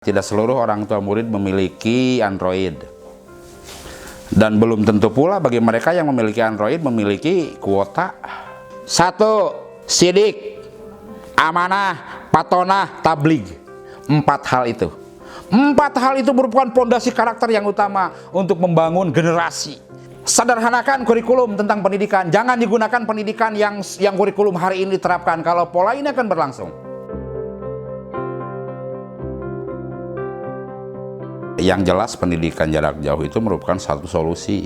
Tidak seluruh orang tua murid memiliki Android. Dan belum tentu pula bagi mereka yang memiliki Android memiliki kuota. 1. Sidik, amanah, patonah, tabligh. 4 hal itu. 4 hal itu merupakan pondasi karakter yang utama untuk membangun generasi. Sederhanakan kurikulum tentang pendidikan. Jangan digunakan pendidikan yang kurikulum hari ini diterapkan kalau pola ini akan berlangsung. Yang jelas pendidikan jarak jauh itu merupakan satu solusi,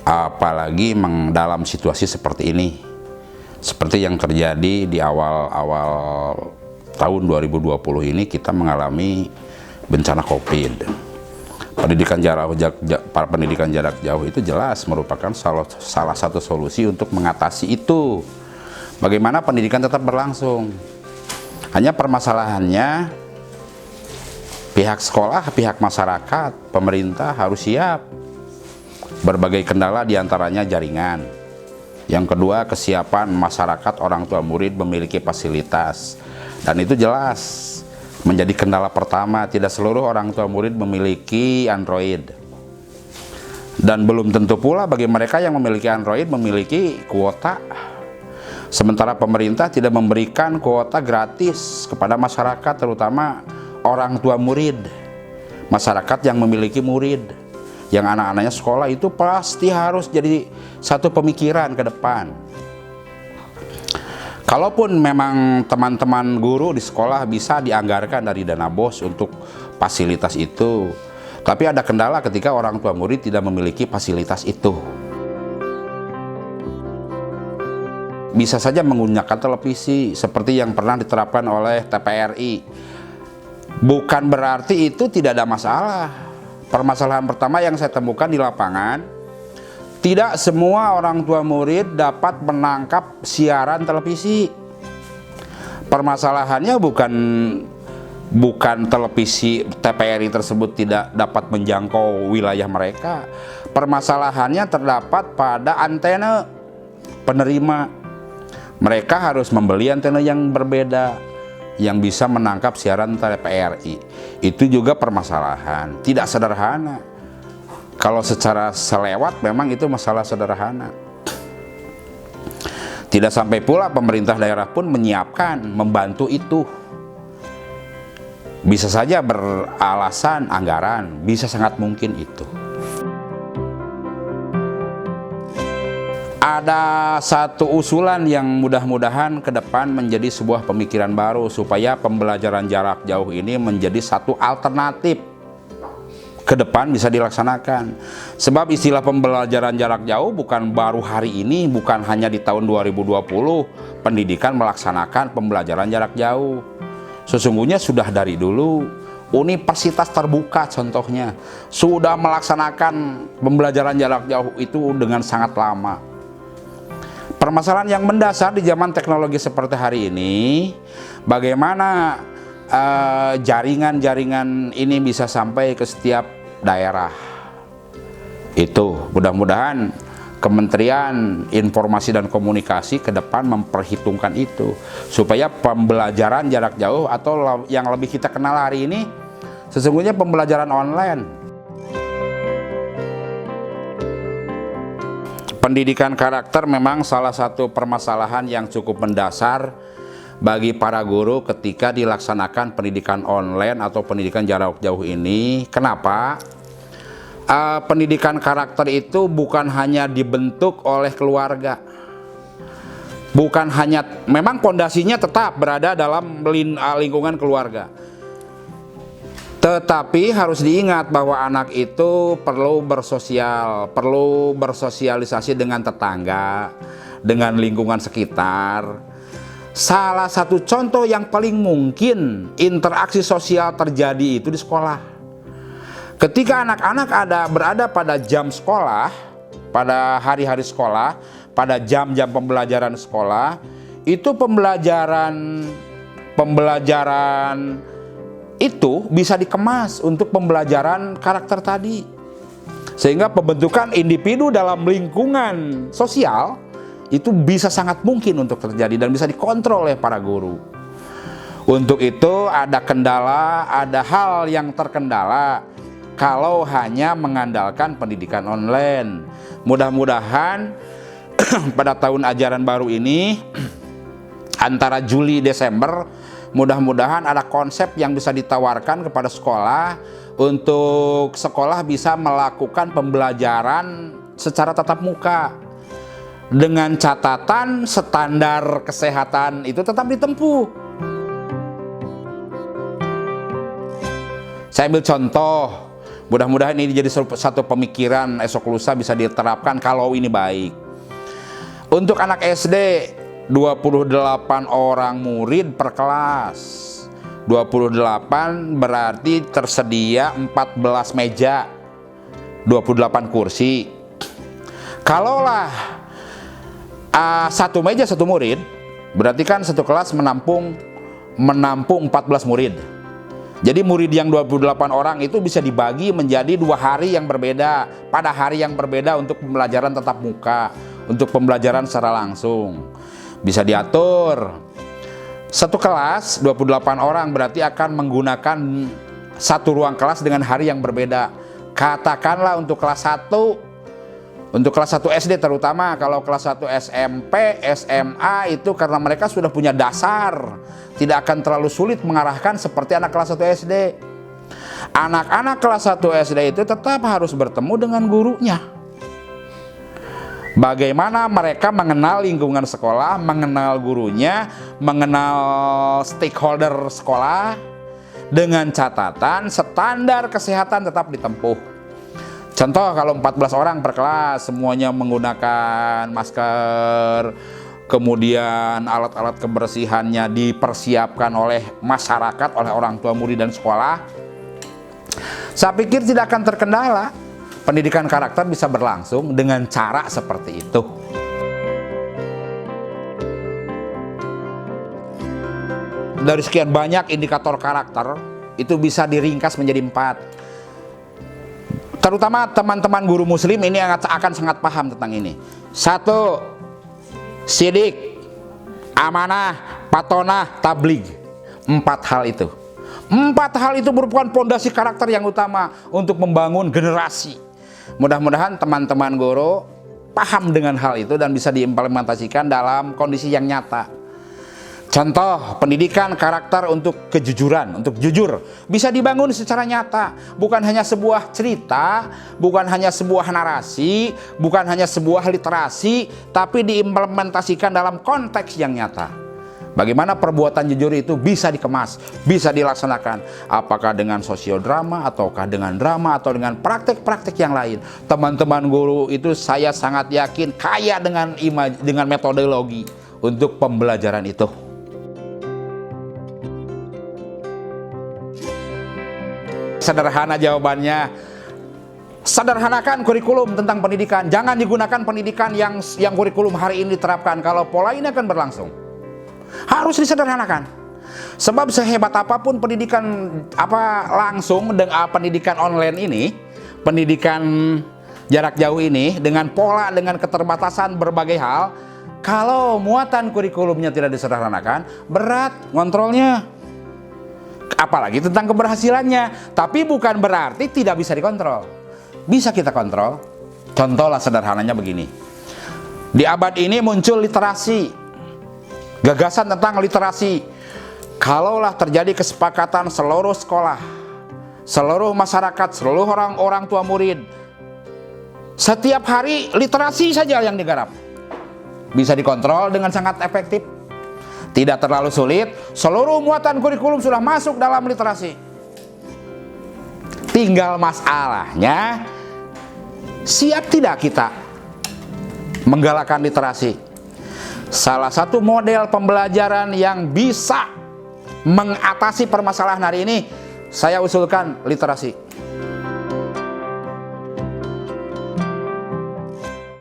apalagi dalam situasi seperti ini, seperti yang terjadi di awal tahun 2020 ini. Kita mengalami bencana COVID. Pendidikan jarak jauh itu jelas merupakan salah satu solusi untuk mengatasi itu. Bagaimana pendidikan tetap berlangsung, hanya permasalahannya pihak sekolah, pihak masyarakat, pemerintah harus siap. Berbagai kendala diantaranya jaringan. Yang kedua, kesiapan masyarakat, orang tua murid memiliki fasilitas. Dan itu jelas menjadi kendala pertama. Tidak seluruh orang tua murid memiliki Android. Dan belum tentu pula bagi mereka yang memiliki Android memiliki kuota. Sementara pemerintah tidak memberikan kuota gratis kepada masyarakat, terutama orang tua murid, masyarakat yang memiliki murid, yang anak-anaknya sekolah. Itu pasti harus jadi satu pemikiran ke depan. Kalaupun memang teman-teman guru di sekolah bisa dianggarkan dari dana BOS untuk fasilitas itu, tapi ada kendala ketika orang tua murid tidak memiliki fasilitas itu. Bisa saja menggunakan televisi seperti yang pernah diterapkan oleh TPRI. Bukan berarti itu tidak ada masalah. Permasalahan pertama yang saya temukan di lapangan, tidak semua orang tua murid dapat menangkap siaran televisi. Permasalahannya bukan televisi TPRI tersebut tidak dapat menjangkau wilayah mereka. Permasalahannya terdapat pada antena penerima. Mereka harus membeli antena yang berbeda, yang bisa menangkap siaran TPRI. Itu juga permasalahan, tidak sederhana. Kalau secara selewat memang itu masalah sederhana. Tidak sampai pula pemerintah daerah pun menyiapkan, membantu itu. Bisa saja beralasan anggaran, bisa sangat mungkin itu. Ada satu usulan yang mudah-mudahan ke depan menjadi sebuah pemikiran baru supaya pembelajaran jarak jauh ini menjadi satu alternatif ke depan bisa dilaksanakan. Sebab istilah pembelajaran jarak jauh bukan baru hari ini, bukan hanya di tahun 2020 pendidikan melaksanakan pembelajaran jarak jauh. Sesungguhnya sudah dari dulu. Universitas terbuka contohnya sudah melaksanakan pembelajaran jarak jauh itu dengan sangat lama. Permasalahan yang mendasar di zaman teknologi seperti hari ini, bagaimana jaringan-jaringan ini bisa sampai ke setiap daerah. Itu mudah-mudahan Kementerian Informasi dan Komunikasi ke depan memperhitungkan itu, supaya pembelajaran jarak jauh atau yang lebih kita kenal hari ini sesungguhnya pembelajaran online. Pendidikan karakter memang salah satu permasalahan yang cukup mendasar bagi para guru ketika dilaksanakan pendidikan online atau pendidikan jarak jauh ini. Kenapa? Pendidikan karakter itu bukan hanya dibentuk oleh keluarga. Bukan hanya, memang pondasinya tetap berada dalam lingkungan keluarga. Tetapi harus diingat bahwa anak itu perlu bersosialisasi dengan tetangga, dengan lingkungan sekitar. Salah satu contoh yang paling mungkin interaksi sosial terjadi itu di sekolah. Ketika anak-anak berada pada jam sekolah, pada hari-hari sekolah, pada jam-jam pembelajaran sekolah, itu pembelajaran itu bisa dikemas untuk pembelajaran karakter tadi, sehingga pembentukan individu dalam lingkungan sosial itu bisa sangat mungkin untuk terjadi dan bisa dikontrol oleh para guru. Untuk itu ada kendala, ada hal yang terkendala kalau hanya mengandalkan pendidikan online. Mudah-mudahan pada tahun ajaran baru ini antara Juli Desember, mudah-mudahan ada konsep yang bisa ditawarkan kepada sekolah untuk sekolah bisa melakukan pembelajaran secara tatap muka dengan catatan standar kesehatan itu tetap ditempuh. Saya ambil contoh, mudah-mudahan ini jadi satu pemikiran esok lusa bisa diterapkan kalau ini baik. Untuk anak SD 28 orang murid per kelas. 28 berarti tersedia 14 meja, 28 kursi. Kalaulah satu meja satu murid, berarti kan satu kelas menampung 14 murid. Jadi murid yang 28 orang itu bisa dibagi menjadi 2 hari yang berbeda, pada hari yang berbeda untuk pembelajaran tatap muka, untuk pembelajaran secara langsung. Bisa diatur. Satu kelas 28 orang berarti akan menggunakan satu ruang kelas dengan hari yang berbeda. Katakanlah untuk kelas 1, untuk kelas 1 SD terutama, kalau kelas 1 SMP, SMA itu karena mereka sudah punya dasar, tidak akan terlalu sulit mengarahkan seperti anak kelas 1 SD. Anak-anak kelas 1 SD itu tetap harus bertemu dengan gurunya. Bagaimana mereka mengenal lingkungan sekolah, mengenal gurunya, mengenal stakeholder sekolah, dengan catatan standar kesehatan tetap ditempuh. Contoh kalau 14 orang per kelas semuanya menggunakan masker, kemudian alat-alat kebersihannya dipersiapkan oleh masyarakat, oleh orang tua murid dan sekolah, saya pikir tidak akan terkendala. Pendidikan karakter bisa berlangsung dengan cara seperti itu. Dari sekian banyak indikator karakter, itu bisa diringkas menjadi 4. Terutama teman-teman guru muslim ini akan sangat paham tentang ini. 1. Sidik, amanah, patonah, tabligh. 4 hal itu. 4 hal itu merupakan pondasi karakter yang utama untuk membangun generasi. Mudah-mudahan teman-teman guru paham dengan hal itu dan bisa diimplementasikan dalam kondisi yang nyata. Contoh, pendidikan karakter untuk kejujuran, untuk jujur, bisa dibangun secara nyata. Bukan hanya sebuah cerita, bukan hanya sebuah narasi, bukan hanya sebuah literasi, tapi diimplementasikan dalam konteks yang nyata. Bagaimana perbuatan jujur itu bisa dikemas, bisa dilaksanakan. Apakah dengan sosiodrama, ataukah dengan drama, atau dengan praktek-praktek yang lain. Teman-teman guru itu saya sangat yakin kaya dengan metodologi untuk pembelajaran itu. Sederhana jawabannya, sederhanakan kurikulum tentang pendidikan. Jangan digunakan pendidikan yang kurikulum hari ini diterapkan kalau pola ini akan berlangsung. Harus disederhanakan. Sebab sehebat apapun pendidikan langsung dengan pendidikan online ini, pendidikan jarak jauh ini dengan pola, dengan keterbatasan berbagai hal, kalau muatan kurikulumnya tidak disederhanakan, berat ngontrolnya. Apalagi tentang keberhasilannya. Tapi bukan berarti tidak bisa dikontrol. Bisa kita kontrol. Contohlah sederhananya begini. Di abad ini muncul literasi. Gagasan tentang literasi. Kalaulah terjadi kesepakatan seluruh sekolah, seluruh masyarakat, seluruh orang tua murid, setiap hari literasi saja yang digarap, bisa dikontrol dengan sangat efektif. Tidak terlalu sulit, seluruh muatan kurikulum sudah masuk dalam literasi. Tinggal masalahnya, siap tidak kita menggalakkan literasi? Salah satu model pembelajaran yang bisa mengatasi permasalahan hari ini, saya usulkan literasi.